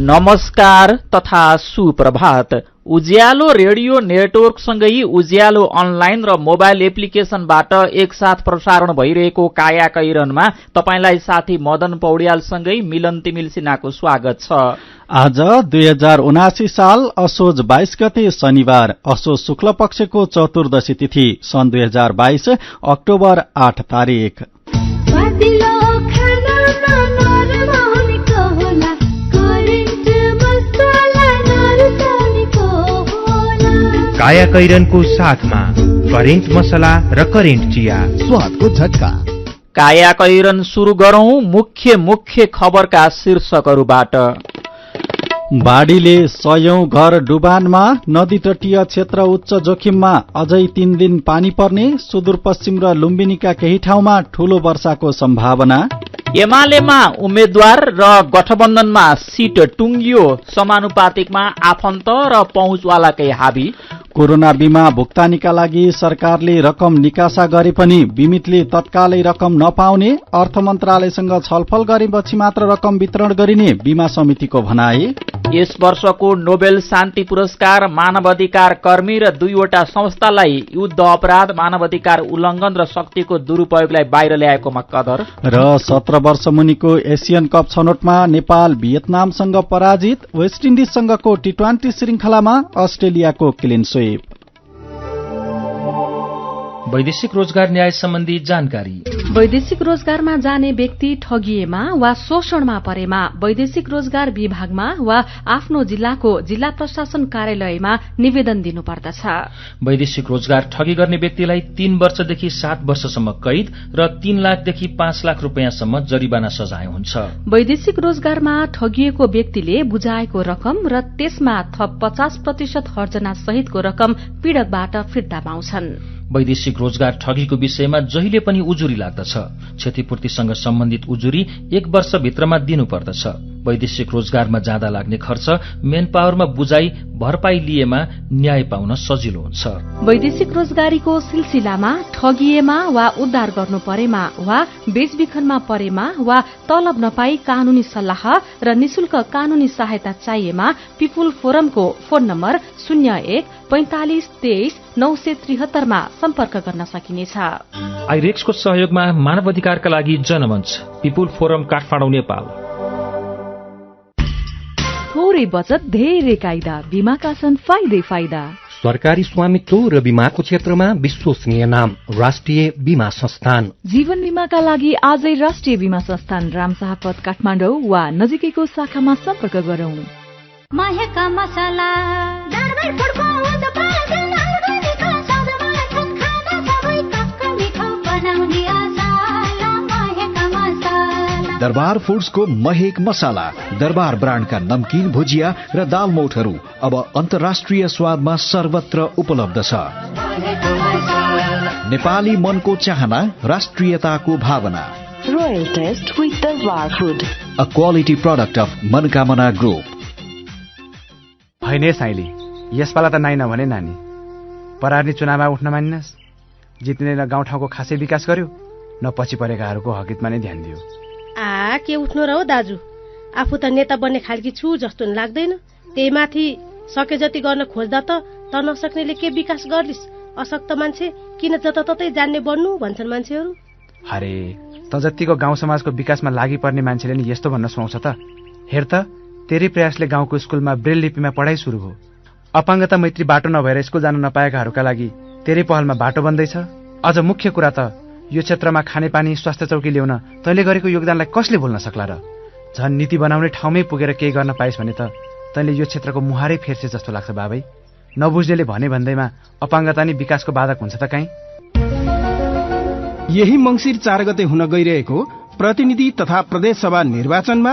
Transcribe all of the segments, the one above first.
नमस्कार तथा सुप्रभात। उज्यालो रेडियो नेटवर्कसँगै उज्यालो अनलाइन र मोबाइल एप्लिकेशनबाट एकसाथ प्रसारण भइरहेको काया कैरनमा तपाईंलाई साथी मदन पौड्यालसँगै मिलन तिमिल सिन्हाको स्वागत छ। आज 2079 साल असोज 22 गते शनिबार, असोज शुक्ल पक्षको चतुर्दशी तिथि, सन् 2022 अक्टोबर 8 तारिक। काया कैरनको साथमा करेन्ट मसला र करेन्ट चिया, स्वादको झट्का। काया कैरन सुरु गरौं मुख्य खबरका शीर्षकहरूबाट। बाढीले 100औं घर डुबानमा, नदी तटीय क्षेत्र उच्च जोखिममा, अझै 3 दिन पानी पर्ने, सुदूरपश्चिम र लुम्बिनीका केही ठाउँमा ठूलो वर्षाको सम्भावना। एमालेमा उम्मेद्वार र गठबन्धनमा सीट टुंगियो, समानुपातिकमा आफन्त र पहुँचवालाकै हाबी। कोरोना बीमा भुक्तानीका लागि सरकारले रकम निकासा गरे पनि बीमितले तत्कालै रकम नपाउने, अर्थ मन्त्रालयसँग छलफल गरेपछि मात्र रकम वितरण गरिने बीमा समितिको भनाई। यस वर्षको नोबेल शान्ति पुरस्कार मानवाधिकार कर्मी र 2वटा संस्थालाई युद्ध अपराध, मानवाधिकार उल्लङ्घन र शक्तिको दुरूपयोगलाई बाहिर ल्याएकोमा कदर। र 17 वर्ष मुनिको एसियन कप छनौटमा नेपाल भियतनामसँग पराजित, वेस्ट इन्डिजसँगको टी20 श्रृंखलामा अस्ट्रेलियाको क्लिन स्वीप। वैदेशिक रोजगार न्याय सम्बन्धी जानकारी। वैदेशिक रोजगारमा जाने व्यक्ति ठगिएमा वा शोषणमा परेमा वैदेशिक रोजगार विभागमा वा आफ्नो जिल्लाको जिल्ला प्रशासन कार्यालयमा निवेदन दिनुपर्दछ। वैदेशिक रोजगार ठगी गर्ने व्यक्तिलाई 3 वर्षदेखि 7 वर्षसम्म कैद र 3 लाखदेखि 5 लाख रुपियाँसम्म जरिवाना सजाय हुन्छ। वैदेशिक रोजगारमा ठगिएको व्यक्तिले बुझाएको रकम र त्यसमा थप 50% हर्जना सहितको रकम पीड़कबाट फिर्ता पाउँछन्। वैदेशिक रोजगार ठगीको विषयमा जहिले पनि उजुरी लाग्दछ। क्षतिपूर्तिसँग सम्बन्धित उजुरी 1 वर्षभित्रमा दिनुपर्दछ। वैदेशिक रोजगारमा जाँदा लाग्ने खर्च, मेन पावरमा बुझाइ भरपाई लिएमा न्याय पाउन सजिलो हुन्छ। वैदेशिक रोजगारीको सिलसिलामा ठगिएमा वा उद्धार गर्नु परेमा वा बेचबिखनमा परेमा वा तलब नपाई कानूनी सल्लाह र निशुल्क कानूनी सहायता चाहिएमा पिपुल फोरमको फोन नम्बर 01 45 23 973 मा सम्पर्क गर्न सकिनेछ। आइरेक्सको सहयोगमा मानवाधिकारका लागि जनमञ्च, पिपुल फोरम, काठमाडौँ, नेपाल। थोरै बचत धेरै कायदा, बीमाका छन् फाइदै फाइदा। सरकारी स्वामित्व र बीमाको क्षेत्रमा विश्वसनीय नाम राष्ट्रिय बीमा संस्थान। जीवन बीमाका लागि आजै राष्ट्रिय बीमा संस्थान रामशाहपथ काठमाडौँ वा नजिकैको शाखामा सम्पर्क गरौं। दरबार फूड्सको महेक मसाला, दरबार ब्रान्डका नमकीन, भुजिया र दाल मौटहरू अब अन्तर्राष्ट्रिय स्वादमा सर्वत्र उपलब्ध छ। नेपाली मनको चाहना, राष्ट्रियताको भावना। Royal taste with Darbar food, a quality product of Manokamana group. हैन साइली, यसपाला त नाइ नभने नानी, परार्नी चुनावमा उठ्न मान्नस्। जित्ने न गाउँठाउँको खासै विकास गर्यो, न पछि परेकाहरूको हकितमा नै ध्यान दियो। के उठ्नु र हो दाजु, आफू त नेता बन्ने खालकी छु जस्तो लाग्दैन। त्यही माथि सके जति गर्न खोज्दा त नसक्नेले के विकास गर्लिस्। अशक्त मान्छे किन जताततै जान्ने बन्नु भन्छन् मान्छेहरू। अरे त जतिको गाउँ समाजको विकासमा लागि पर्ने मान्छेले नि यस्तो भन्न सुहाउँछ त। हेर त, तेरै प्रयासले गाउँको स्कुलमा ब्रेल लिपिमा पढाइ सुरु हो। अपाङ्गता मैत्री बाटो नभएर स्कुल जान नपाएकाहरूका लागि तेरै पहलमा बाटो बन्दैछ। अझ मुख्य कुरा त यो क्षेत्रमा खानेपानी, स्वास्थ्य चौकी ल्याउन तैँले गरेको योगदानलाई कसले भुल्न सक्ला र। झन् नीति बनाउने ठाउँमै पुगेर केही गर्न पाइस् भने त तैँले यो क्षेत्रको मुहारै फेर्से जस्तो लाग्छ बाबै। नबुझ्नेले भने भन्दैमा अपाङ्गता नि विकासको बाधक हुन्छ त काहीँ। यही मंसिर 4 गते हुन गइरहेको प्रतिनिधि तथा प्रदेशसभा निर्वाचनमा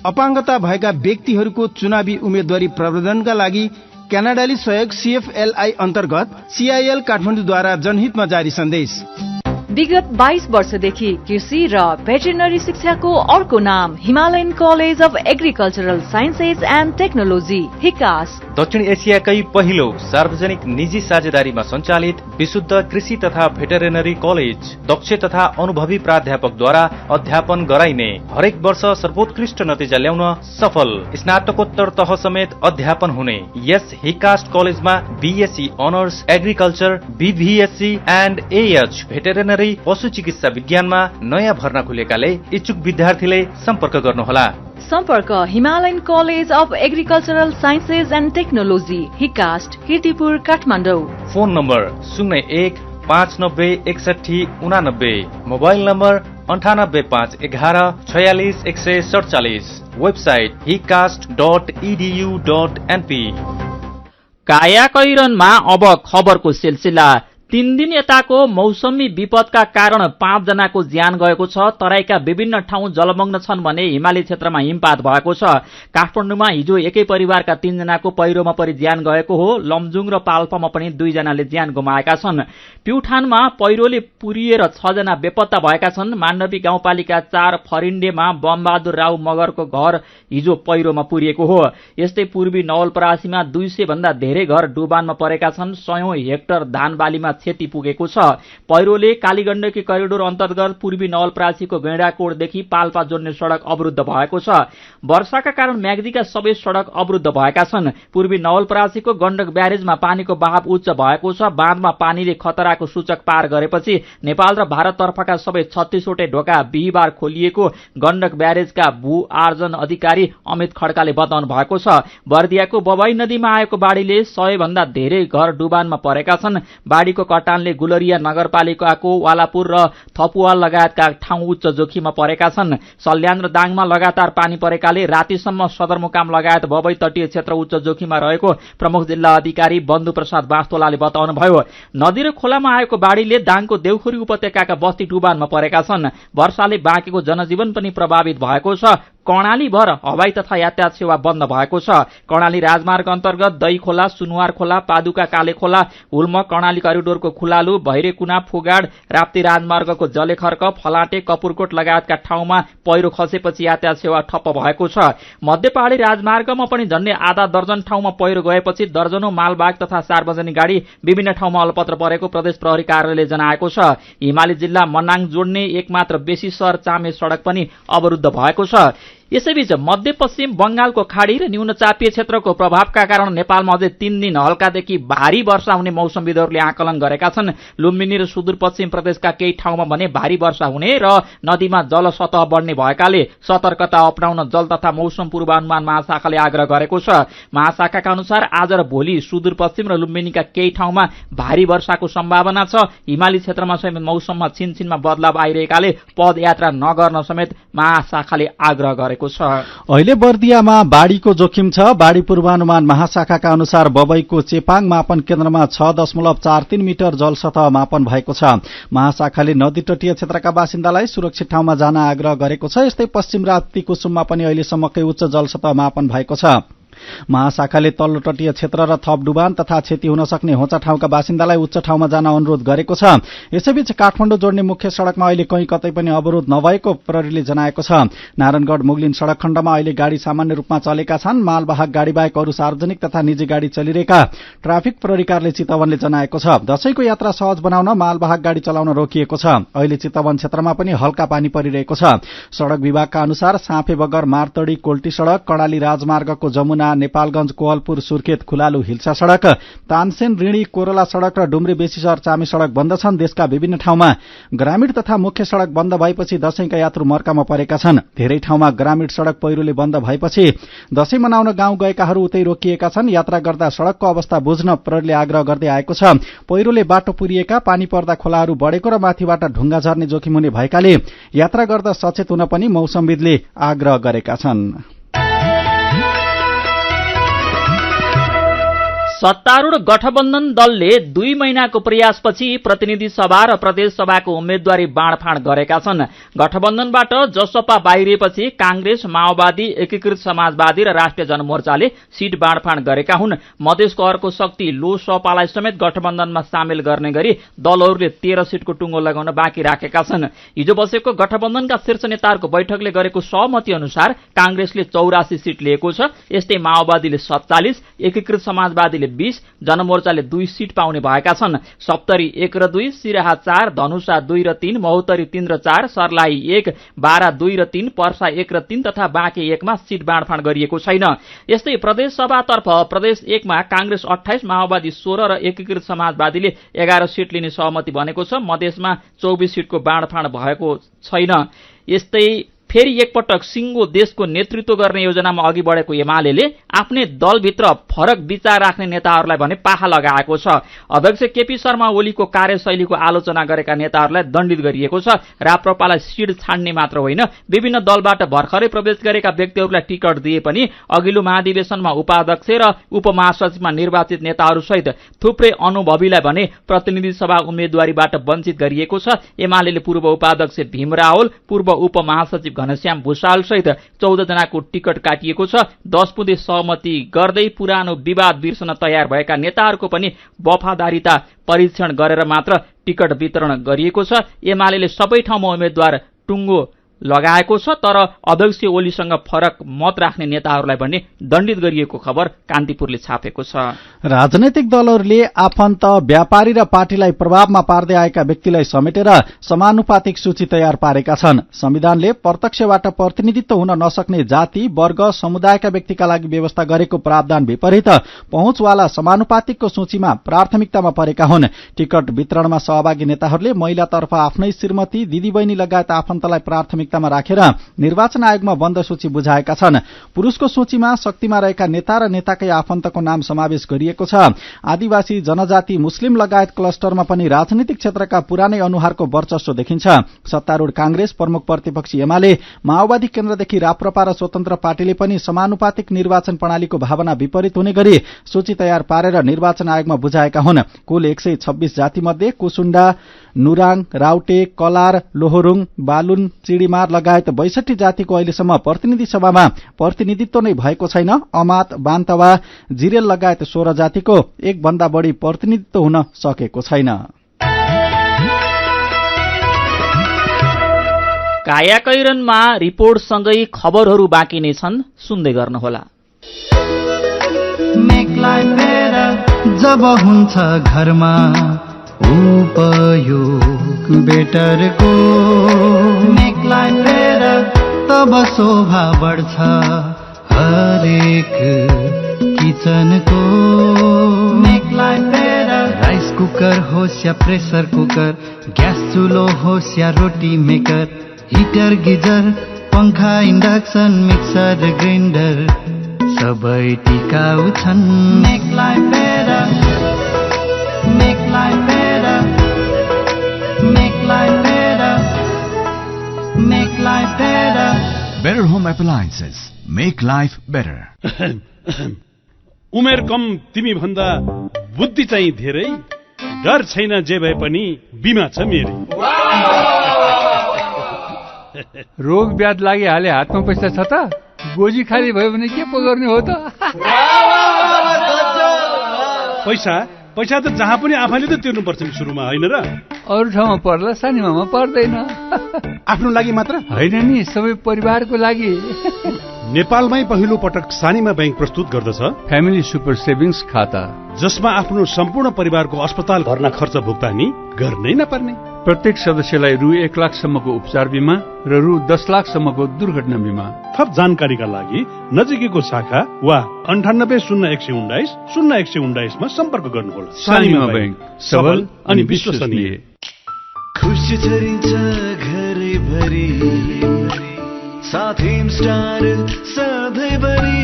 अपाङ्गता भएका व्यक्तिहरूको चुनावी उम्मेदवारी प्रवर्धनका लागि क्यानाडाली सहयोग CFLI अन्तर्गत CIL काठमाडौँद्वारा जनहितमा जारी सन्देश। विगत 22 वर्षदेखि कृषि र भेटेरिनरी शिक्षाको अर्को नाम Himalayan college of agricultural sciences and technology हिकास। दक्षिण एसियाकै पहिलो सार्वजनिक निजी साझेदारीमा सञ्चालित विशुद्ध कृषि तथा भेटेरिनरी कलेज, दक्ष तथा अनुभवी प्राध्यापकद्वारा अध्यापन गराइने, हरेक वर्ष सर्वोत्कृष्ट नतिजा ल्याउन सफल, स्नातकोत्तर तह समेत अध्यापन हुने यस हिकास्ट कलेजमा BSc honours agriculture, BVSc and AH veterinary पशु चिकित्सा विज्ञानमा नयाँ भर्ना खुलेकाले इच्छुक विद्यार्थीले सम्पर्क गर्नुहोला। सम्पर्क Himalayan college of agricultural sciences and technology HICAST, Kirtipur, Kathmandu. Phone number 0159616089, mobile number 985111464147, website hicast.edu.np। कायाकैरनमा अब खबरको सिलसिला। 3 दिन यताको मौसमी विपदका कारण 5 जनाको ज्यान गएको छ। तराईका विभिन्न ठाउँ जलमग्न छन् भने हिमाली क्षेत्रमा हिमपात भएको छ। काठमाडौँमा हिजो एकै परिवारका 3 जनाको पहिरोमा परि ज्यान गएको हो। लमजुङ र पाल्पामा पनि 2 जनाले ज्यान गुमाएका छन्। प्युठानमा पहिरोले पुरिएर 6 जना बेपत्ता भएका छन्। माण्डवी गाउँपालिका 4 फरिण्डेमा बमबहादुर राव मगरको घर हिजो पहिरोमा पुरिएको हो। यस्तै पूर्वी नवलपरासीमा 200 भन्दा धेरै घर डुबानमा परेका छन्। 100 हेक्टर धान बालीमा क्षति पुगेको छ। पहिरोले कालीगण्डकी करिडोर अन्तर्गत पूर्वी नवलपरासीको गैंडाकोटदेखि पाल्पा जोड्ने सड़क अवरुद्ध भएको छ। वर्षाका कारण म्याग्दीका सबै सड़क अवरुद्ध भएका छन्। पूर्वी नवलपरासीको गण्डक ब्यारेजमा पानीको बहाव उच्च भएको छ। बाँधमा पानीले खतराको सूचक पार गरेपछि नेपाल र भारततर्फका सबै 36 वटै ढोका बिहिबार खोलिएको गण्डक ब्यारेजका भू आर्जन अधिकारी अमित खड्काले बताउनु भएको छ। बर्दियाको बबाई नदीमा आएको बाढ़ीले 100 भन्दा धेरै घर डुबानमा परेका छन्। बाढ़ीको कटानले गुलरिया नगरपालिकाको वालापुर र थपुवाल लगायतका ठाउँ उच्च जोखिममा परेका छन्। सल्यान र दाङमा लगातार पानी परेकाले रातिसम्म सदरमुकाम लगायत बबई तटीय क्षेत्र उच्च जोखिममा रहेको प्रमुख जिल्ला अधिकारी बन्धु प्रसाद बास्तोलाले बताउनुभयो। नदी र खोलामा आएको बाढ़ीले दाङको देउखुरी उपत्यकाका बस्ती डुबानमा परेका छन्। वर्षाले बाँकेको जनजीवन पनि प्रभावित भएको छ। कर्णाली भर हवाई तथा यातायात सेवा बन्द भएको छ। कर्णाली राजमार्ग अन्तर्गत दही खोला, सुनुवार खोला, पादुका काले खोला, हुल्म, कर्णाली करिडोरको खुलालु, भैरेकुना, फुगाड, राप्ती राजमार्गको जलेखर्क, फलाटे, कपुरकोट लगायतका ठाउँमा पहिरो खसेपछि यातायात सेवा ठप्प भएको छ। मध्य पहाडी राजमार्गमा पनि झण्डै आधा दर्जन ठाउँमा पहिरो गएपछि दर्जनौं मालबाग तथा सार्वजनिक गाडी विभिन्न ठाउँमा अलपत्र परेको प्रदेश प्रहरी कार्यालयले जनाएको छ। हिमाली जिल्ला मनाङ जोड्ने एकमात्र बेसी सहर चामे सड़क पनि अवरुद्ध भएको छ। यसैबीच मध्यपश्चिम बंगालको खाड़ी र न्यूनचापीय क्षेत्रको प्रभावका कारण नेपालमा अझै 3 दिन हल्कादेखि भारी वर्षा हुने मौसमविदहरूले आकलन गरेका छन्। लुम्बिनी र सुदूरपश्चिम प्रदेशका केही ठाउँमा भने भारी वर्षा हुने र नदीमा जलसतह बढ्ने भएकाले सतर्कता अपनाउन जल तथा मौसम पूर्वानुमान महाशाखाले आग्रह गरेको छ। महाशाखाका अनुसार आज र भोलि सुदूरपश्चिम र लुम्बिनीका केही ठाउँमा भारी वर्षाको सम्भावना छ। हिमाली क्षेत्रमा समेत मौसममा छिनछिनमा बदलाव आइरहेकाले पदयात्रा नगर्न समेत महाशाखाले आग्रह गरेको छ। अहिले बर्दियामा बाढ़ीको जोखिम छ। बाढ़ी पूर्वानुमान महाशाखाका अनुसार बबईको चेपाङ मापन केन्द्रमा 6.43 मिटर जलसतह मापन भएको छ। महाशाखाले नदी तटीय क्षेत्रका बासिन्दालाई सुरक्षित ठाउँमा जान आग्रह गरेको छ। यस्तै पश्चिम राप्ती कुसुममा पनि अहिलेसम्मकै उच्च जलसतह मापन भएको छ। महाशाखाले तल्लो तटीय क्षेत्र र थप डुबान तथा क्षति हुन सक्ने होचा ठाउँका बासिन्दालाई उच्च ठाउँमा जान अनुरोध गरेको छ। यसैबीच काठमाडौँ जोड्ने मुख्य सड़कमा अहिले कहीँ कतै पनि अवरोध नभएको प्रहरीले जनाएको छ। नारायणगढ़ मुगलिन सड़क खण्डमा अहिले गाड़ी सामान्य रूपमा चलेका छन्। मालवाहक गाड़ी बाहेक अरू सार्वजनिक तथा निजी गाड़ी चलिरहेका ट्राफिक प्रहरीकारले चितवनले जनाएको छ। दशैंको यात्रा सहज बनाउन मालवाहक गाड़ी चलाउन रोकिएको छ। अहिले चितवन क्षेत्रमा पनि हल्का पानी परिरहेको छ। सड़क विभागका अनुसार साँफे बगर मारतडी कोल्टी सड़क, कर्णाली राजमार्गको जमुना नेपालगंज कोहलपुर सुर्खेत खुलालु हिल्सा सड़क, तानसेन ऋणी कोरला सड़क र डुम्रे बेसीसहर चामी सड़क बन्द छन्। देशका विभिन्न ठाउँमा ग्रामीण तथा मुख्य सड़क बन्द भएपछि दशैंका यात्रु मर्कामा परेका छन्। धेरै ठाउँमा ग्रामीण सड़क पहिरोले बन्द भएपछि दशैं मनाउन गाउँ गएकाहरू उतै रोकिएका छन्। यात्रा गर्दा सड़कको अवस्था बुझ्न प्रहरीले आग्रह गर्दै आएको छ। पहिरोले बाटो पुरिएका, पानी पर्दा खोलाहरू बढेको र माथिबाट ढुङ्गा झर्ने जोखिम हुने भएकाले यात्रा गर्दा सचेत हुन पनि मौसमविदले आग्रह गरेका छन्। सत्तारूढ गठबन्धन दलले 2 महिनाको प्रयासपछि प्रतिनिधि सभा र प्रदेश सभाको उम्मेद्वारी बाँडफाँड गरेका छन्। गठबन्धनबाट जसपा बाहिरिएपछि कांग्रेस, माओवादी, एकीकृत समाजवादी र राष्ट्रिय जनमोर्चाले सीट बाँडफाँड गरेका हुन्। मधेसको अर्को शक्ति लोसपालाई समेत गठबन्धनमा सामेल गर्ने गरी दलहरूले 13 सीटको टुङ्गो लगाउन बाँकी राखेका छन्। हिजो बसेको गठबन्धनका शीर्ष नेताहरूको बैठकले गरेको सहमति अनुसार कांग्रेसले 84 सीट लिएको छ। यस्तै माओवादीले 47, एकीकृत समाजवादीले 20, जनमोर्चाले 2 सीट पाउने भएका छन्। सप्तरी 1 र 2, सिराहा 4, धनुषा 2 र 3, महोत्तरी 3 र 4, सर्लाही 1, बारा 2 र 3, पर्सा 1 र 3 तथा बाँकी 1 मा सीट बाँडफाँड गरिएको छैन। यस्तै प्रदेश सभातर्फ प्रदेश 1 मा कांग्रेस 28, माओवादी 16 र एकीकृत समाजवादीले 11 सीट लिने सहमति बनेको छ। मधेसमा 24 सीटको बाँडफाँड भएको छैन। यस्तै फेरि एकपटक सिंगो देशको नेतृत्व गर्ने योजनामा अघि बढेको एमाले आफ्नै दलभित्र फरक विचार राख्ने नेताहरूलाई भने पाखा लगाएको छ। अध्यक्ष केपी शर्मा ओलीको कार्यशैलीको आलोचना गरेका नेताहरूलाई दण्डित गरिएको छ। राप्रपालाई सिट छाड्ने मात्र होइन, विभिन्न दलबाट भर्खरै प्रवेश गरेका व्यक्तिहरूलाई टिकट दिए पनि अघिल्लो महाधिवेशनमा उपाध्यक्ष र उपमहासचिवमा निर्वाचित नेताहरूसहित थुप्रै अनुभवीलाई भने प्रतिनिधि सभा उम्मेद्वारीबाट वञ्चित गरिएको छ। एमाले पूर्व उपाध्यक्ष भीम रावल, पूर्व उपमहासचिव घनश्याम भूषाल सहित 14 जनाको टिकट काटिएको छ। 10 बुँदे सहमति गर्दै पुरानो विवाद बिर्सन तयार भएका नेताहरूको पनि वफादारीता परीक्षण गरेर मात्र टिकट वितरण गरिएको छ। एमाले सबै ठाउँमा उम्मेद्वार टुङ्गो लगाएको छ, तर अध्यक्ष ओलीसँग फरक मत राख्ने नेताहरूलाई पनि दण्डित गरिएको खबर कान्तिपुरले छापेको छ। राजनैतिक दलहरूले आफन्त, व्यापारी र पार्टीलाई प्रभावमा पार्दै आएका व्यक्तिलाई समेटेर समानुपातिक सूची तयार पारेका छन्। संविधानले प्रत्यक्षबाट प्रतिनिधित्व हुन नसक्ने जाति, वर्ग, समुदायका व्यक्तिका लागि व्यवस्था गरेको प्रावधान विपरीत पहुँचवाला समानुपातिकको सूचीमा प्राथमिकतामा परेका हुन्। टिकट वितरणमा सहभागी नेताहरूले महिलातर्फ आफ्नै श्रीमती, दिदीबहिनी लगायत आफन्तलाई प्राथमिकतामा राखेर निर्वाचन आयोगमा बन्द सूची बुझाएका छन्। पुरुषको सूचीमा शक्तिमा रहेका नेता र नेताकै आफन्तको नाम समावेश गरिएको छ। आदिवासी, जनजाति, मुस्लिम लगायत क्लस्टरमा पनि राजनीतिक क्षेत्रका पुरानै अनुहारको वर्चस्व देखिन्छ। सत्तारूढ कांग्रेस, प्रमुख प्रतिपक्षी एमाले, माओवादी केन्द्रदेखि राप्रपा र स्वतन्त्र पार्टीले पनि समानुपातिक निर्वाचन प्रणालीको भावना विपरीत हुने गरी सूची तयार पारेर निर्वाचन आयोगमा बुझाएका हुन्। कुल 126 जातिमध्ये कुसुण्डा, नुराङ, राउटे, कलार, लोहोरुङ, बालुन, चिडीमार लगायत 62 जातिको अहिलेसम्म प्रतिनिधि सभामा प्रतिनिधित्व नै भएको छैन। अमात, बान्तवा, जिरेल लगायत 16 जातिको 1 भन्दा बढी प्रतिनिधित्व हुन सकेको छैन। कायाकैरनमा रिपोर्टसँगै खबरहरू बाँकी नै छन्, सुन्दै गर्नुहोला। जब हुन्छ घरमा उपयोग बेटरको, मेक लाइफ बेटर तब शोभा बढ्छ हरेक किचनको। Make life better rice cooker होस् या प्रेसर कुकर, ग्यास चुलो होस् या रोटी मेकर, हिटर, गिजर, पंखा, इन्डक्सन, मिक्सर, ग्राइन्डर सबै टिकाउ छन्। Make life better, make life better, make life better, make life better. Better home appliances, make life better. उमेर कम तिमी भन्दा बुद्धि चाहिँ धेरै, डर छैन जे भए पनि बिमा छ मेरी। रोग ब्याध लागिहाले हातमा पैसा छ त, गोजी खाली भयो भने के पो गर्ने हो त? पैसा त जहाँ पनि आफैले त तिर्नुपर्छ नि सुरुमा, होइन र? अरू ठाउँमा पर्ला, सानीमामा पर्दैन। आफ्नो लागि मात्र होइन नि, सबै परिवारको लागि। नेपालमै पहिलो पटक सानीमा बैंक प्रस्तुत गर्दछ फ्यामिली सुपर सेभिङ्स खाता, जसमा आफ्नो सम्पूर्ण परिवारको अस्पताल भर्ना खर्च भुक्तानी गर्नै नपर्ने। प्रत्येक सदस्यलाई रु 1 लाखसम्मको उपचार बिमा र रु 10 लाखसम्मको दुर्घटना बिमा। थप जानकारीका लागि नजिकैको शाखा वा 980119 0119 मा सम्पर्क गर्नुहोला। सानीमा बैंक, सबल अनि विश्वसनीय। खुसी छरिन्छ घरैभरि, साथै स्टार सधैँभरि,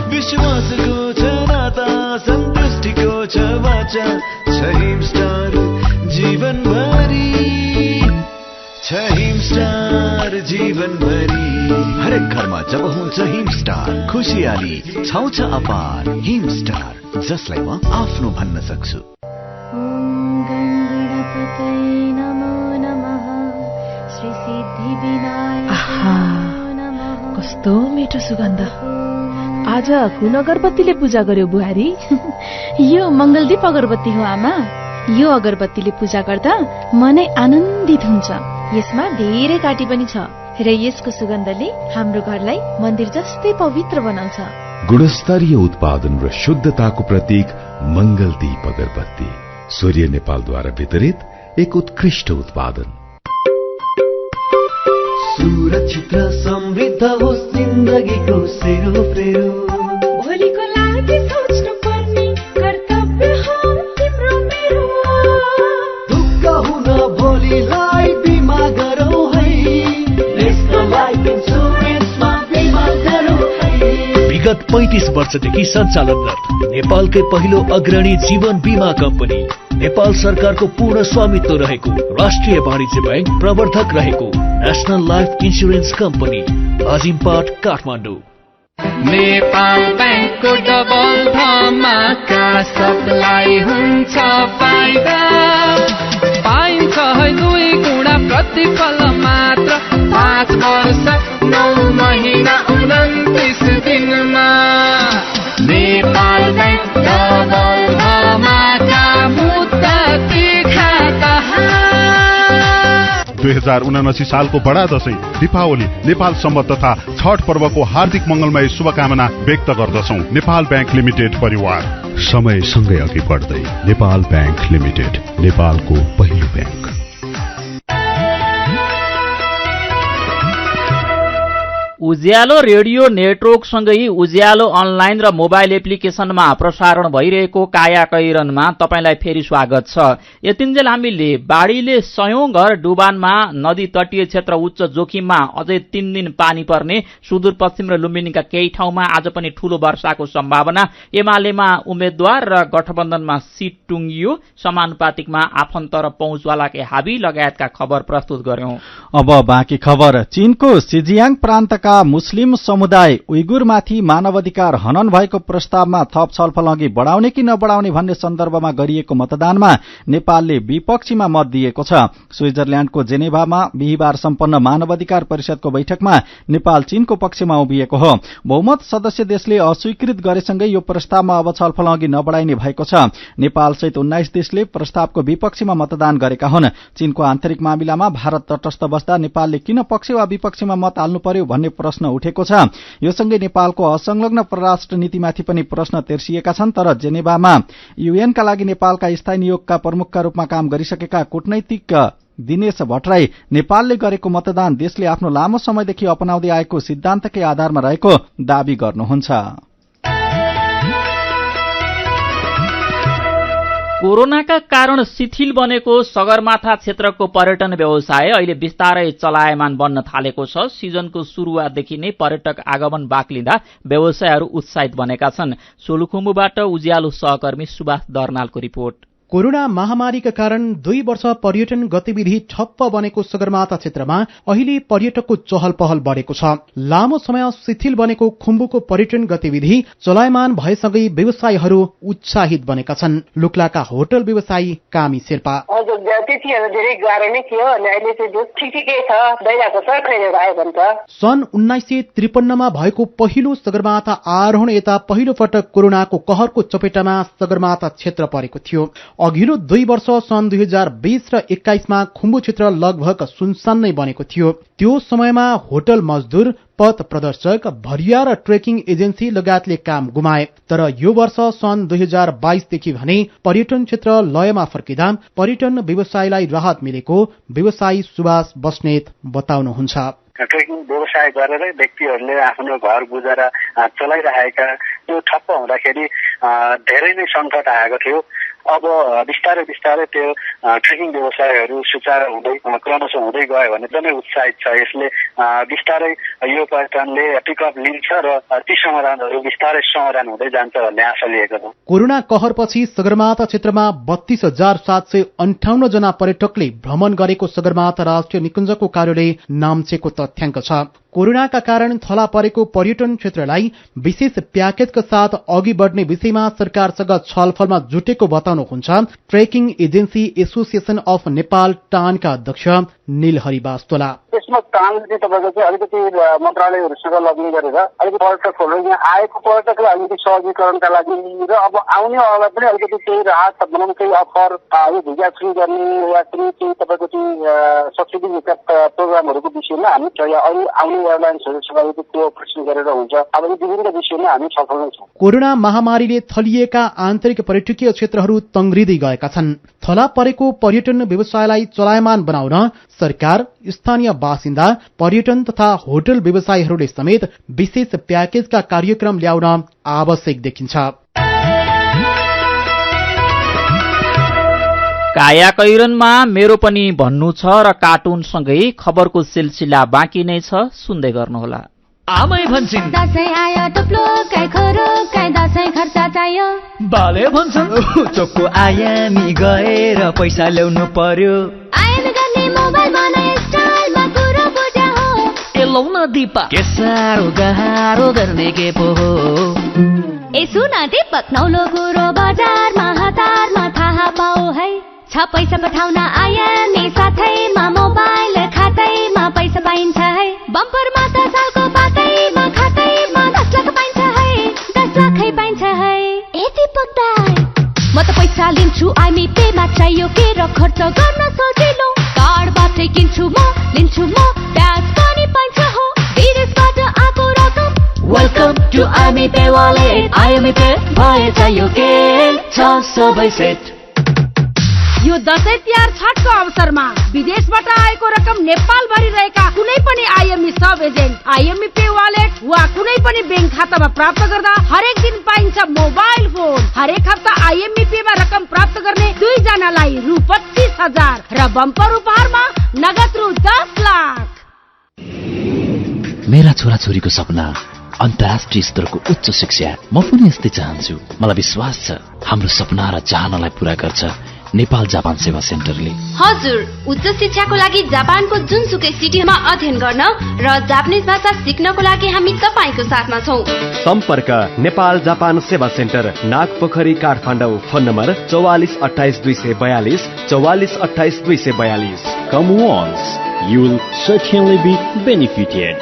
विश्वासको छ नाता, सन्तुष्टिको छ वाचा, छ स्टार जीवनभरि, छ स्टार जीवनभरि। हरेक घरमा जब हुन्छ हिम स्टार, खुशियाली छाउँछ अपार। हिम स्टार, जसलाई म आफ्नो भन्न सक्छु। कस्तो मिठो सुगन्ध। आज कुन अगरबत्तीले पूजा गर्यो बुहारी? यो मंगलदीप अगरबत्ती हो आमा। यो अगरबत्तीले पूजा गर्दा मनै आनन्दित हुन्छ। यसमा धेरै काटी पनि छ र यसको सुगन्धले हाम्रो घरलाई मन्दिर जस्तै पवित्र बनाउँछ। गुणस्तरीय उत्पादन र शुद्धताको प्रतीक मंगलदीप अगरबत्ती, सूर्य नेपालद्वारा वितरित एक उत्कृष्ट उत्पादन। सुरक्षित र समृद्ध होस् जिन्दगीको सेरोफेरो। भोलिको लागि सोच्नु पर्ने कर्तव्य हो तिम्रो मेरो। दुःख हुन भोलिलाई बिमा गरौँ है, नेशनल लाइफ इन्सुरेन्समा बिमा गरौँ है। विगत 35 वर्षदेखि सञ्चालनरत नेपालकै पहिलो अग्रणी जीवन बीमा कम्पनी, नेपाल सरकारको पूर्ण स्वामित्व रहेको राष्ट्रिय वाणिज्य बैंक प्रवर्धक रहेको national life insurance company, Ajimpat, Kathmandu. Nepal बैंकको डबल धमाका, सबलाई हुन्छ फाइदा। पाइन्छ 2 गुणा प्रतिफल मात्र 5 वर्ष 9 महिना 29 दिनमा। नेपाल बैंक डबल धमाका, मुद्दा खाता। 2079 सालको बडा दशैं दीपावली, नेपाल सम्बत तथा छठ पर्वको हार्दिक मंगलमय शुभकामना व्यक्त गर्दछौं। नेपाल बैंक लिमिटेड परिवार, समय सँगै अघि बढ्दै। नेपाल बैंक लिमिटेड, नेपालको पहिलो बैंक। उज्यालो रेडियो नेटवर्कसँगै उज्यालो अनलाइन र मोबाइल एप्लिकेशनमा प्रसारण भइरहेको काया कैरनमा तपाईंलाई फेरि स्वागत छ। यतिन्जेल हामीले बाढीले 100औं घर डुबानमा, नदी तटीय क्षेत्र उच्च जोखिममा, अझै 3 दिन पानी पर्ने, सुदूरपश्चिम र लुम्बिनीका केही ठाउँमा आज पनि ठूलो वर्षाको सम्भावना, एमालेमा उम्मेद्वार र गठबन्धनमा सीट टुंगियो, समानुपातिकमा आफन्त र पहुँचवालाकै हाबी लगायतका खबर प्रस्तुत गर्यौं। अब बाँकी खबर। चीनको सिजियाङ प्रान्तका मुस्लिम समुदाय उइगुरमाथि मानवाधिकार हनन भएको प्रस्तावमा थप छलफल अघि बढाउने कि नबढाउने भन्ने सन्दर्भमा गरिएको मतदानमा नेपालले विपक्षीमा मत दिएको छ। स्विजरल्याण्डको जेनेभामा बिहिबार सम्पन्न मानवाधिकार परिषदको बैठकमा नेपाल चीनको पक्षमा उभिएको हो। बहुमत सदस्य देशले अस्वीकृत गरेसँगै यो प्रस्तावमा अब छलफल अघि नबढाइने भएको छ। नेपाल सहित 19 देशले प्रस्तावको विपक्षीमा मतदान गरेका हुन्। चीनको आन्तरिक मामिलामा भारत तटस्थ बस्दा नेपालले किन पक्ष वा विपक्षीमा मत हाल्नु पर्यो भन्ने प्रश्न उठेको छ। यो सँगै नेपालको असंलग्न परराष्ट्र नीतिमाथि पनि प्रश्न तेर्सिएका छन्। तर जेनेभामा यूएनका लागि नेपालका स्थायी नियोगका प्रमुखका रूपमा काम गरिसकेका कूटनैतिक दिनेश भट्टराई नेपालले गरेको मतदान देशले आफ्नो लामो समयदेखि अपनाउँदै आएको सिद्धान्तकै आधारमा रहेको दावी गर्नुहुन्छ। कोरोनाका कारण शिथिल बनेको सगरमाथा क्षेत्रको पर्यटन व्यवसाय अहिले बिस्तारै चलायमान बन्न थालेको छ। सिजनको शुरूआतदेखि नै पर्यटक आगमन बाक्लिँदा व्यवसायहरू उत्साहित बनेका छन्। सोलुखुम्बुबाट उज्यालो सहकर्मी सुभाष दर्नालको रिपोर्ट। कोरोना महामारीका कारण 2 वर्ष पर्यटन गतिविधि ठप्प बनेको सगरमाथा क्षेत्रमा अहिले पर्यटकको चहल पहल बढेको छ। लामो समय शिथिल बनेको खुम्बुको पर्यटन गतिविधि चलायमान भएसँगै व्यवसायीहरू उत्साहित बनेका छन्। लुक्लाका होटल व्यवसायी कामी शेर्पा, हजुर त्यतिखेर धेरै गाह्रो नै थियो अनि अहिले चाहिँ ठिकै छ, दैराको छ, खैरेर आयो भन्छ। सन् 1953 मा भएको पहिलो सगरमाथा आरोहण यता पहिलो पटक कोरोनाको कहरको चपेटामा सगरमाथा क्षेत्र परेको थियो। अघिल्लो 2 वर्ष सन् 2020 र 21 मा खुम्बु क्षेत्र लगभग सुनसान नै बनेको थियो। त्यो समयमा होटल मजदूर, पथ प्रदर्शक, भरिया र ट्रेकिङ एजेन्सी लगायतले काम गुमाए। तर यो वर्ष सन् 2022 देखि भने पर्यटन क्षेत्र लयमा फर्किँदा पर्यटन व्यवसायलाई राहत मिलेको व्यवसायी सुभाष बस्नेत बताउनुहुन्छ। ट्रेकिङ व्यवसाय गरेर व्यक्तिहरूले आफ्नो घर गुजारा चलाइरहेका त्यो ठप्प हुँदाखेरि धेरै नै सङ्कट आएको थियो। अब बिस्तारै बिस्तारै त्यो ट्रेकिङ व्यवसायहरू सुचारू हुँदै क्रमशः हुँदै गयो भने एकदमै उत्साहित छ। यसले बिस्तारै यो पर्यटनले पिकअप लिन्छ र ती समाधानहरू बिस्तारै समाधान हुँदै जान्छ भन्ने आशा लिएको छ। कोरोना कहरपछि सगरमाथा क्षेत्रमा 32,758 जना पर्यटकले भ्रमण गरेको सगरमाथा राष्ट्रिय निकुञ्जको कार्यालय नाम्चेको तथ्याङ्क छ। कोरोनाका कारण थला परेको पर्यटन क्षेत्रलाई विशेष प्याकेजका साथ अघि बढ्ने विषयमा सरकारसँग छलफलमा जुटेको बताउनुहुन्छ trekking agency association of Nepal टानका अध्यक्ष नीलहरि बास्तोला। त्यसमा टानले तपाईँको चाहिँ अलिकति मन्त्रालयहरूसँग लगनी गरेर अलिकति पर्यटकहरू यहाँ आएको पर्यटकलाई अलिकति सहजीकरणका लागि र अब आउनेवालालाई पनि अलिकति केही राहत भनौँ केही अफर यो भिजा फ्री गर्ने या कुनै केही तपाईँको चाहिँ सब्सिडी प्रोग्रामहरूको विषयमा हामी अरू आउने एयरलाइन्सहरूसँग अलिकति कोअपरेसन गरेर हुन्छ। अब यो विभिन्न विषयमा हामी सफल छौँ। कोरोना महामारीले थलिएका आन्तरिक पर्यटकीय क्षेत्रहरू तङ्ग्रिँदै गएका छन्। थला परेको पर्यटन व्यवसायलाई चलायमान बनाउन सरकार, स्थानीय बासिन्दा, पर्यटन तथा होटल व्यवसायीहरूले समेत विशेष प्याकेजका कार्यक्रम ल्याउन आवश्यक देखिन्छ। काया कैरनमा मेरो पनि भन्नु छ र कार्टुनसँगै खबरको सिलसिला बाँकी नै छ, सुन्दै गर्नुहोला। आमै भन्छन् दसैँ आयो टुप्लो काई खोरो काई दसैँ खर्च चाहियो। बाले भन्छन् चोकको आयामी गएर पैसा ल्याउनु पर्यो। आयन गर्ने मोबाइल बनाए स्टाइलमा कुरो बुझ्या हो। ए लौन दीपा के साह्रो गाह्रो गर्ने के पो हो। ए सुन दीपक नौलो कुरो बजारमा हतारमा थाहा पाऊ है। छ पैसा पठाउन आयामी साथैमा मोबाइल खातैमा पैसा पाइन्छ है। बम्परमा त सालको बाटैमा खातैमा 10 लाख पाइन्छ है। 10 लाखै पाइन्छ है। ए दीपक दाइ म त पैसा लिन्छु आइमी पेमा चाहियो के र खर्च गर्न सजिलो। कार्डबाटै किन्छु म लिन्छु म ब्याज पनि पाइन्छ हो। विदेशबाट आएको रकम welcome to IME pay wallet. IME pay भए चाहियो के छ सबै सेट। यो दशैं तिहार छठको अवसरमा विदेशबाट आएको रकम नेपालभरि रहेका कुनै पनि आइएमई सब एजेन्ट आइएमई पे वालेट वा कुनै पनि बैंक खातामा प्राप्त गर्दा हरेक दिन पाइन्छ मोबाइल फोन। हरेक हप्ता आइएमई पेमा रकम प्राप्त गर्ने 2 जनालाई रु 25,000 र बम्पर उपहारमा नगद रु 10 लाख। मेरा छोराछोरीको सपना अन्तर्राष्ट्रिय स्तरको उच्च शिक्षा। म पनि यस्तै चाहन्छु। मलाई विश्वास छ हाम्रो सपना र चाहनालाई पूरा गर्छ नेपाल जापान सेवा सेन्टरले। हजुर, उच्च शिक्षाको लागि जापानको जुनसुकै सिटीमा अध्ययन गर्न र जापानिज भाषा सिक्नको लागि हामी तपाईको साथमा छौं। सम्पर्क Nepal Japan Sewa centre, Nagpokhari, Kathmandu. Phone number 4428 242 4428 242। Come once, you will certainly be benefited.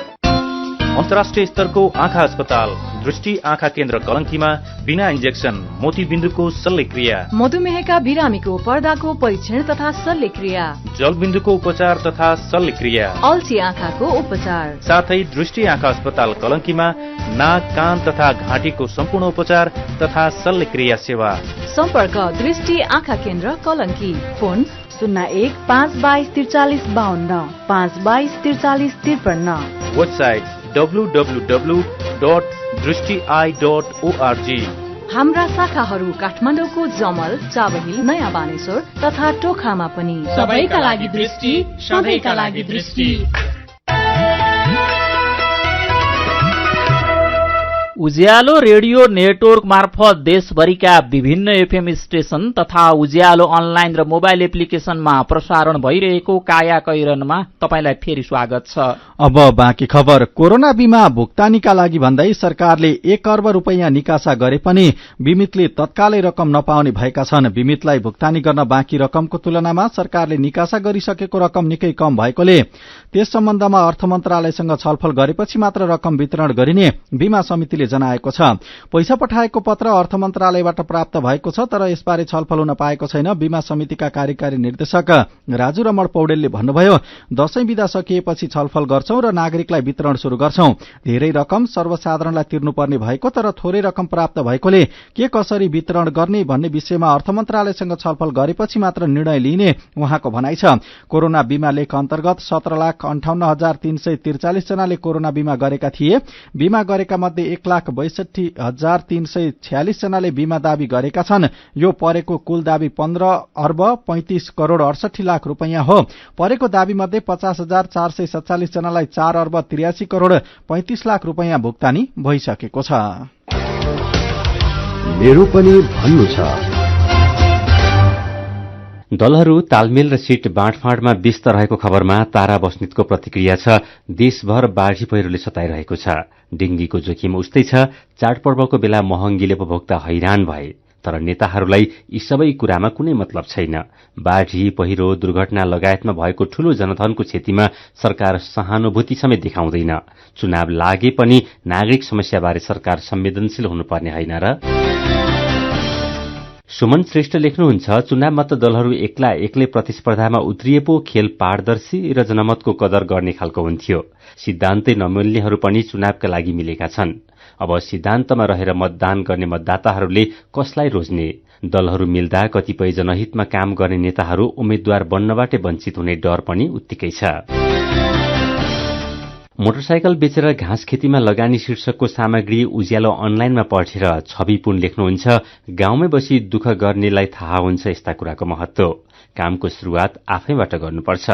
अन्तर्राष्ट्रिय स्तरको आँखा अस्पताल दृष्टि आँखा केन्द्र कलंकीमा बिना इन्जेक्सन मोतीबिन्दुको शल्यक्रिया, मधुमेहका बिरामीको पर्दाको परीक्षण तथा शल्यक्रिया, जलबिन्दुको उपचार तथा शल्यक्रिया, अल्छी आँखाको उपचार, साथै दृष्टि आँखा अस्पताल कलंकीमा नाक, कान तथा घाँटीको सम्पूर्ण उपचार तथा शल्यक्रिया सेवा। सम्पर्क दृष्टि आँखा केन्द्र कलंकी। फोन 01-522-4352 522-4353। Website www.drishtieye.org। हाम्रा शाखाहरू काठमाडौँको जमल, चाबहिल, नयाँ बानेश्वर तथा टोखामा पनि। सबैका लागि दृष्टि, सधैँका लागि दृष्टि। उज्यालो रेडियो नेटवर्क मार्फत देशभरिका विभिन्न एफएम स्टेशन तथा उज्यालो अनलाइन र मोबाइल एप्लिकेशनमा प्रसारण भइरहेको काया कैरनमा तपाईलाई फेरि स्वागत छ। अब बाँकी खबर। कोरोना बीमा भुक्तानीका लागि भन्दै सरकारले 1 अर्ब रुपैयाँ निकासा गरे पनि बीमितले तत्कालै रकम नपाउने भएका छन्। बीमितलाई भुक्तानी गर्न बाँकी रकमको तुलनामा सरकारले निकासा गरिसकेको रकम निकै कम भएकोले त्यस सम्बन्धमा अर्थ मन्त्रालयसँग छलफल गरेपछि मात्र रकम वितरण गरिने बीमा समितिले जनाएको छ। पैसा पठाएको पत्र अर्थ मन्त्रालयबाट प्राप्त भएको छ, तर यसबारे छलफल हुन पाएको छैन। बीमा समितिका कार्यकारी निर्देशक राजु रमण पौडेलले भन्नुभयो, दशैं बिदा सकिएपछि छलफल गर्छौं र नागरिकलाई वितरण शुरू गर्छौं। धेरै रकम सर्वसाधारणलाई तिर्नुपर्ने भएको तर थोरै रकम प्राप्त भएकोले के कसरी वितरण गर्ने भन्ने विषयमा अर्थ मन्त्रालयसँग छलफल गरेपछि मात्र निर्णय लिइने उहाँको भनाइ छ। कोरोना बीमा लेख अन्तर्गत 17,58,343 जनाले कोरोना बीमा गरेका थिए। बीमा गरेका मध्ये 1,62,346 जनाले बीमा दावी गरेका छन्। यो परेको कुल दावी 15 अर्ब 35 करोड़ 68 लाख रुपैयाँ हो। परेको दावी मध्ये 50,447 जनालाई 4 अर्ब 83 करोड़ 35 लाख रुपैयाँ भुक्तानी भइसकेको छ। मेरो पनि भन्नु छ। दलहरू तालमेल र सीट बाँडफाँडमा व्यस्त रहेको खबरमा तारा बस्नेतको प्रतिक्रिया छ। देशभर बाढी पहिरोले सताइरहेको छ। डेंगीको जोखिम उस्तै छ। चाडपर्वको बेला महँगीले उपभोक्ता हैरान भए, तर नेताहरूलाई यी सबै कुरामा कुनै मतलब छैन। बाढी, पहिरो, दुर्घटना लगायतमा भएको ठूलो जनधनको क्षतिमा सरकार सहानुभूति समेत देखाउँदैन। चुनाव लागे पनि नागरिक समस्याबारे सरकार संवेदनशील हुनुपर्ने होइन र? सुमन श्रेष्ठ लेख्नुहुन्छ, चुनावमा त दलहरू एक्लै प्रतिस्पर्धामा उत्रिए पो खेल पारदर्शी र जनमतको कदर गर्ने खालको हुन्थ्यो। सिद्धान्तै नमिल्नेहरू पनि चुनावका लागि मिलेका छन्। अब सिद्धान्तमा रहेर मतदान गर्ने मतदाताहरूले कसलाई रोज्ने? दलहरू मिल्दा कतिपय जनहितमा काम गर्ने नेताहरू उम्मेद्वार बन्नबाटै वञ्चित हुने डर पनि उत्तिकै छ। मोटरसाइकल बेचेर घाँस खेतीमा लगानी शीर्षकको सामग्री उज्यालो अनलाइनमा पढेर छवि पुन लेख्नुहुन्छ, गाउँमै बसी दुःख गर्नेलाई थाहा हुन्छ यस्ता कुराको महत्व। कामको शुरूआत आफैबाट गर्नुपर्छ।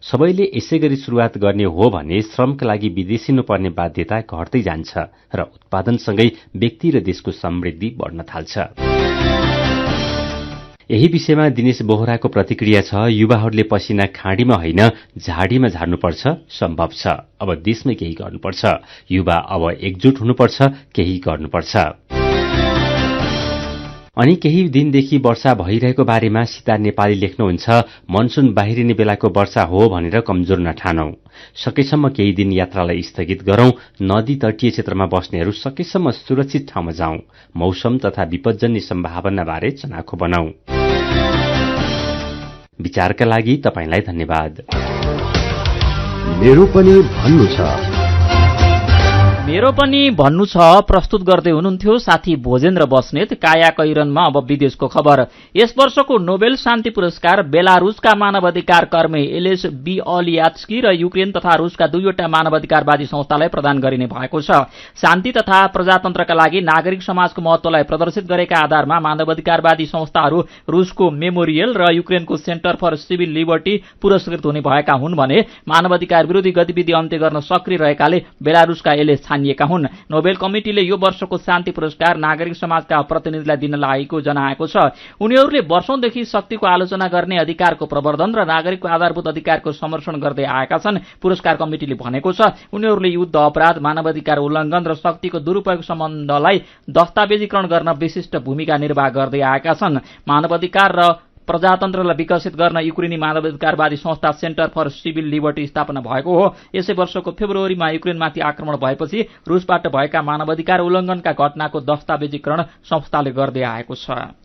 सबैले यसै गरी शुरूआत गर्ने हो भने श्रमका लागि विदेशिनुपर्ने बाध्यता घट्दै जान्छ र उत्पादनसँगै व्यक्ति र देशको समृद्धि बढ्न थाल्छ। यही विषयमा दिनेश बोहराको प्रतिक्रिया छ, युवाहरूले पसिना खाडीमा होइन झाडीमा झार्नुपर्छ, सम्भव छ। अब देशमै केही गर्नुपर्छ। युवा अब एकजुट हुनुपर्छ, केही गर्नुपर्छ। अनि केही दिनदेखि वर्षा भइरहेको बारेमा सीता नेपाली लेख्नुहुन्छ, मनसुन बाहिरिने बेलाको वर्षा हो भनेर कमजोर नठानौं। सकेसम्म केही दिन यात्रालाई स्थगित गरौं। नदी तटीय क्षेत्रमा बस्नेहरू सकेसम्म सुरक्षित ठाउँमा जाउँ। मौसम तथा विपदजन्य सम्भावनाबारे चनाखो बनाऊ। विचारका लागि तपाईंलाई धन्यवाद। मेरो पनि भन्नु छ। मेरो पनि भन्नु छ प्रस्तुत गर्दै हुनुहुन्थ्यो साथी भोजेन्द्र बस्नेत। काया कैरनमा अब विदेशको खबर। यस वर्षको नोबेल शान्ति पुरस्कार बेलारुसका मानवाधिकार कर्मी एलेस बिअलियात्स्की र युक्रेन तथा रुसका दुईवटा मानवाधिकारवादी संस्थालाई प्रदान गरिने भएको छ। शान्ति तथा प्रजातन्त्रका लागि नागरिक समाजको महत्वलाई प्रदर्शित गरेका आधारमा मानवाधिकारवादी संस्थाहरू रुसको मेमोरियल र युक्रेनको सेन्टर फर सिभिल लिबर्टी पुरस्कृत हुने भएका हुन् भने मानवाधिकार विरोधी गतिविधि अन्त्य गर्न सक्रिय रहेकाले बेलारुसका एलेस छानिएका हुन्। नोबेल कमिटिले यो वर्षको शान्ति पुरस्कार नागरिक समाजका प्रतिनिधिलाई दिन लागेको जनाएको छ। उनीहरूले वर्षौंदेखि शक्तिको आलोचना गर्ने, अधिकारको प्रवर्धन र नागरिकको आधारभूत अधिकारको संरक्षण गर्दै आएका छन्। पुरस्कार कमिटिले भनेको छ उनीहरूले युद्ध अपराध, मानवाधिकार उल्लङ्घन र शक्तिको दुरूपयोग सम्बन्धलाई दस्तावेजीकरण गर्न विशिष्ट भूमिका निर्वाह गर्दै आएका छन्। मानवाधिकार र प्रजातन्त्रलाई विकसित गर्न युक्रेनी मानवाधिकारवादी संस्था सेन्टर फर सिभिल लिबर्टी स्थापना भएको हो। यसै वर्षको फेब्रुअरीमा युक्रेनमाथि आक्रमण भएपछि रुसबाट भएका मानवाधिकार उल्लङ्घनका घटनाको दस्तावेजीकरण संस्थाले गर्दै आएको छ।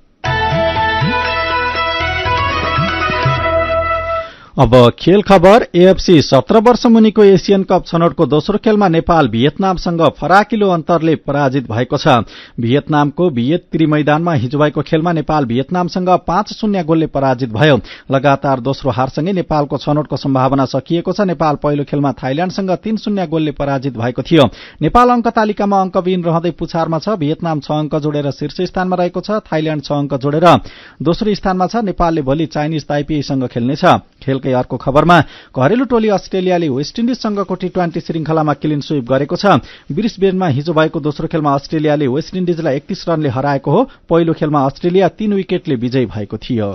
अब खेल खबर। एएफसी 17 वर्ष मुनिको एशियन कप छनौटको दोस्रो खेलमा नेपाल भियतनामसँग फराकिलो अन्तरले पराजित भएको छ। भियतनामको भियतत्री मैदानमा हिजो भएको खेलमा नेपाल भियतनामसँग 5-0 गोलले पराजित भयो। लगातार दोस्रो हारसँगै नेपालको छनौटको सम्भावना सकिएको छ। नेपाल पहिलो खेलमा थाइल्याण्डसँग 3-0 गोलले पराजित भएको थियो। नेपाल अंक तालिकामा अंकविहीन रहँदै पुछारमा छ। भियतनाम 6 अंक जोडेर शीर्ष स्थानमा रहेको छ। थाइल्याण्ड 6 अंक जोडेर दोस्रो स्थानमा छ। नेपालले भोलि चाइनिज ताइपेईसँग खेल्नेछ। खेलकै अर्को खबरमा घरेलु टोली अस्ट्रेलियाले वेस्ट इन्डिजसँगको टी20 श्रृंखलामा क्लिन स्वीप गरेको छ। ब्रिस्बेनमा हिजो भएको दोस्रो खेलमा अस्ट्रेलियाले वेस्ट इन्डिजलाई 31 रनले हराएको हो। पहिलो खेलमा अस्ट्रेलिया 3 विकेटले विजयी भएको थियो।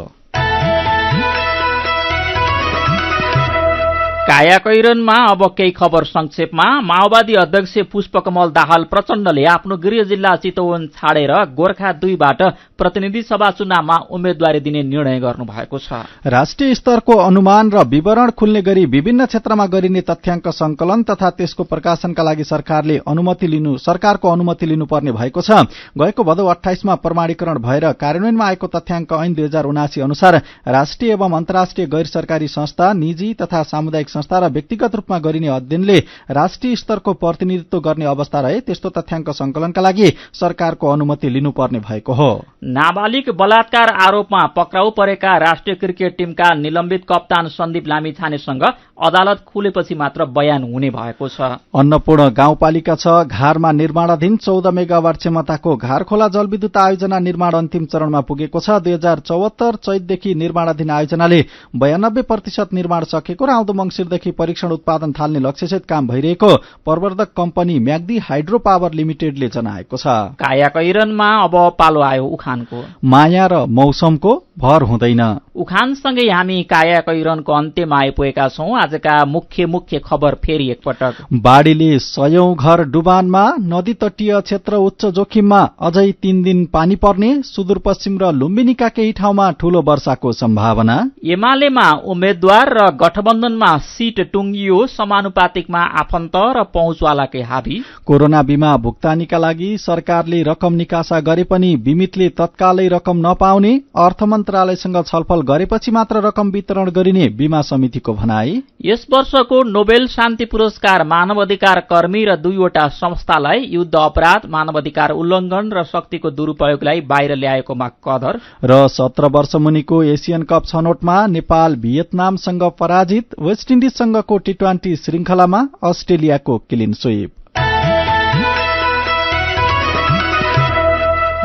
काया कैरनमा अब केही खबर संक्षेपमा। माओवादी अध्यक्ष पुष्पकमल दाहाल प्रचण्डले आफ्नो गृह जिल्ला चितवन छाडेर गोर्खा 2 बाट प्रतिनिधि सभा चुनावमा उम्मेदवारी दिने निर्णय गर्नु भएको छ। राष्ट्रिय स्तरको अनुमान र विवरण खुल्ने गरी विभिन्न क्षेत्रमा गरिने तथ्याङ्क संकलन तथा त्यसको प्रकाशनका लागि सरकारको अनुमति लिनुपर्ने भएको छ। गएको भदौ 28 मा प्रमाणीकरण भएर कार्यान्वयनमा आएको तथ्याङ्क ऐन 2079 अनुसार राष्ट्रिय एवं अन्तर्राष्ट्रिय गैर सरकारी संस्था, निजी तथा सामुदायिक संस्था र व्यक्तिगत रूपमा गरिने अध्ययनले राष्ट्रिय स्तरको प्रतिनिधित्व गर्ने अवस्था रहे त्यस्तो तथ्याङ्क संकलनका लागि सरकारको अनुमति लिनुपर्ने भएको हो। नाबालिग बलात्कार आरोपमा पक्राउ परेका राष्ट्रिय क्रिकेट टिमका निलम्बित कप्तान सन्दीप लामिछानेसँग अदालत खुलेपछि मात्र बयान हुने भएको छ। अन्नपूर्ण गाउँपालिका 6 घारमा निर्माणाधीन 14 मेगावाट क्षमताको घारखोला जलविद्युत आयोजना निर्माण अन्तिम चरणमा पुगेको छ। 2074 चैतदेखि निर्माणाधीन आयोजनाले 92% निर्माण सकेको र आउँदो मंसिर मङ्सिरदेखि परीक्षण उत्पादन थाल्ने लक्ष्यसहित काम भइरहेको प्रवर्धक कम्पनी म्याग्दी हाइड्रो पावर लिमिटेडले जनाएको छ। कायाकैरनमा अब पालो आयो उखानको। माया र मौसमको भर हुँदैन। उखानसँगै हामी कायाकैरनको अन्त्यमा आइपुगेका छौं। आजका मुख्य खबर फेरि एकपटक। बाढीले 100औं घर डुबानमा, नदी तटीय क्षेत्र उच्च जोखिममा, अझै 3 दिन पानी पर्ने, सुदूरपश्चिम र लुम्बिनीका केही ठाउँमा ठूलो वर्षाको सम्भावना। एमालेमा उम्मेद्वार र गठबन्धनमा सीट टुंगियो, समानुपातिकमा आफन्त र पहुँचवालाकै हाबी। कोरोना बीमा भुक्तानीका लागि सरकारले रकम निकासा गरे पनि बीमितले तत्कालै रकम नपाउने, अर्थ मन्त्रालयसँग छलफल गरेपछि मात्र रकम वितरण गरिने बीमा समितिको भनाई। यस वर्षको नोबेल शान्ति पुरस्कार मानव अधिकार कर्मी र 2वटा संस्थालाई युद्ध अपराध, मानव अधिकार उल्लंघन र शक्तिको दुरूपयोगलाई बाहिर ल्याएकोमा कदर। र 17 वर्ष मुनिको एसियन कप छनौटमा नेपाल भियतनामसँग पराजित, वेस्ट इन्डिजसँगको टी20 श्रृंखलामा अस्ट्रेलियाको क्लिन स्वीप।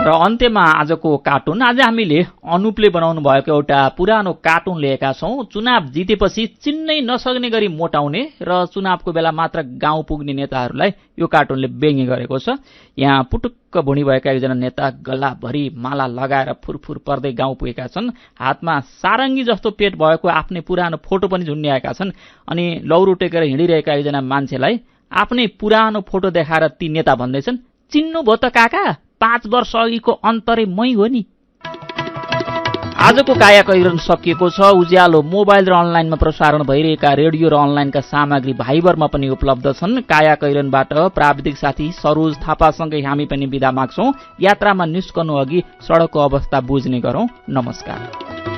र अन्त्यमा आजको कार्टुन। आज हामीले अनुपले बनाउनु भएको एउटा पुरानो कार्टुन लिएका छौं। चुनाव जितेपछि चिन्नै नसक्ने गरी मोटाउने र चुनावको बेला मात्र गाउँ पुग्ने नेताहरूलाई यो कार्टुनले व्यङ्ग्य गरेको छ। यहाँ पुटुक्क भुँडी भएका एकजना नेता गल्लाभरि माला लगाएर फुरफुर पर्दै गाउँ पुगेका छन्। हातमा सारङ्गी जस्तो पेट भएको आफ्नै पुरानो फोटो पनि झुन्ड्याएका छन्। अनि लौरो टेकेर हिँडिरहेका एकजना मान्छेलाई आफ्नै पुरानो फोटो देखाएर ती नेता भन्दैछन्, चिन्नु भयो त काका, 5 वर्ष अघिको अन्तरै मै हो नि। आजको कायाकैरन सकिएको छ। उज्यालो मोबाइल र अनलाइनमा प्रसारण भइरहेका रेडियो र अनलाइनका सामग्री भाइबरमा पनि उपलब्ध छन्। कायाकैरनबाट प्राविधिक साथी सरोज थापासँगै हामी पनि बिदा माग्छौं। यात्रामा निस्कनु अघि सडकको अवस्था बुझ्ने गरौं। नमस्कार।